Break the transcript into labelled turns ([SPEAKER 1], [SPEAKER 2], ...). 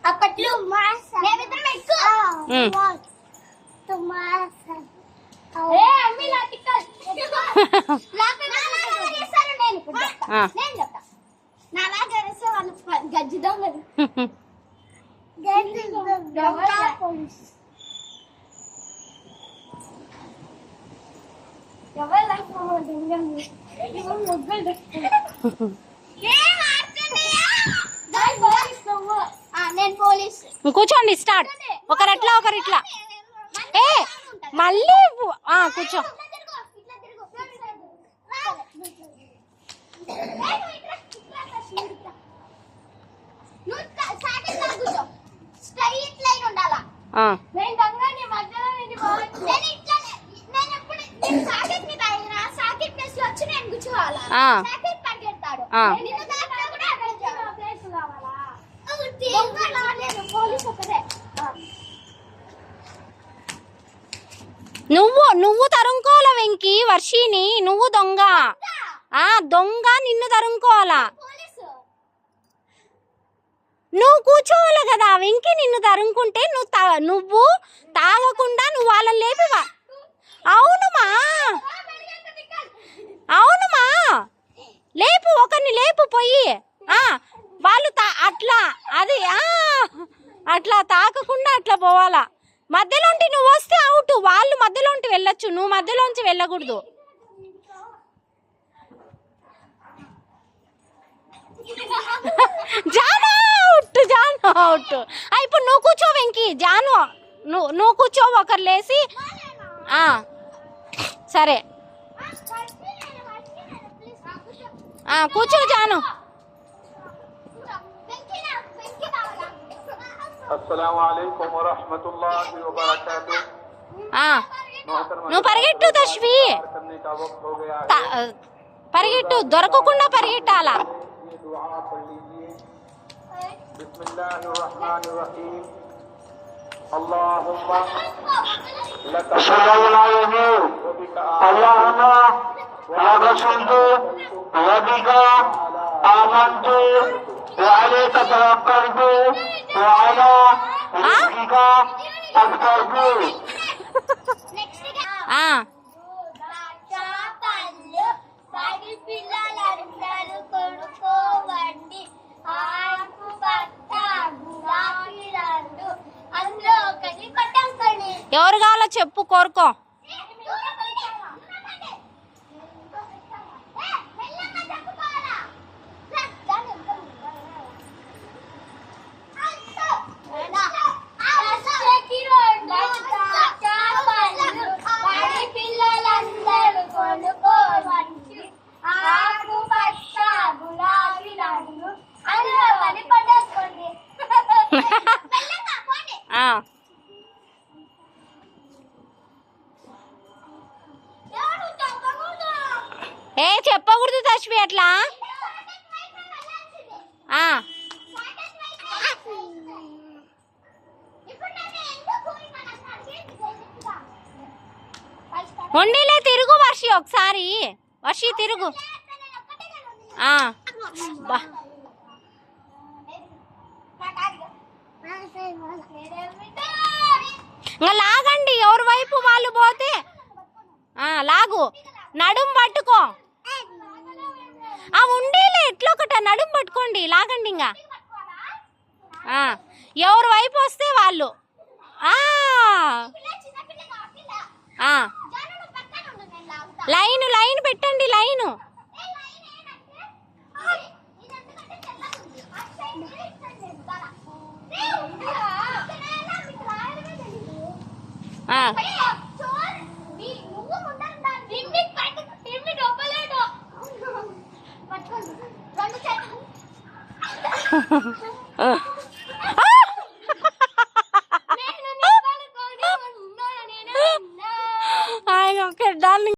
[SPEAKER 1] అప్పట్లో గజ్జి దొంగలు
[SPEAKER 2] కూర్చోండి స్టార్ట్ ఒకరట్లా ఒకరిట్లా ఏ మళ్ళీ కూర్చో నువ్వు తరుముకోవాలా వెంకి వర్షిని నువ్వు దొంగ దొంగ నిన్ను తరుముకోవాలా నువ్వు కూర్చోవాలి కదా వెంకి నిన్ను తరుముకుంటే నువ్వు తాగకుండా నువ్వు వాళ్ళని లేపివా అవునుమా లేపు ఒకరిని లేపు పోయి వాళ్ళు అట్లా అది అట్లా తాకకుండా అట్లా పోవాలా మధ్యలోంటి నువ్వు వస్తే అవుట్ వాళ్ళు మధ్యలోంటి వెళ్ళొచ్చు నువ్వు మధ్యలోంచి వెళ్ళకూడదు జాను అవుట్ ఇప్పుడు నువ్వు కూర్చో వెంకి జాను నువ్వు కూర్చో ఒకరు లేసి సరే కూర్చో జాను
[SPEAKER 3] అస్సలాముఅలైకుం వరహ్మతుల్లాహి వబరకాతుహ్
[SPEAKER 2] నువ్వు పరిగెట్టు తష్వి పరిగెట్టు దొరకకుండా పరిగెట్టాలా
[SPEAKER 3] బిస్మిల్లాహిర్రహ్మానిర్రహీం అల్లాహుమ్మా లక సల్లల్లాహు అల్లాహుమ్మా వరసూలుకు వబిక ఆమంతు وعليك توكلت وعلى رزقك أفطرت
[SPEAKER 2] ఎవరు కావాలో చెప్పు కోరుకో ఏ చెప్పకూడదు తష్వి అట్లా ఉండిలే తిరుగు వర్షి ఒకసారి వర్షి తిరుగు ఇంకా లాగండి ఎవరి వైపు వాళ్ళు పోతే లాగు నడుం పట్టుకో ఉండేలే ఎట్లొకట నడుం పట్టుకోండి లాగండి ఇంకా ఎవరి వైపు వస్తే వాళ్ళు లైన్ పెట్టండి లైను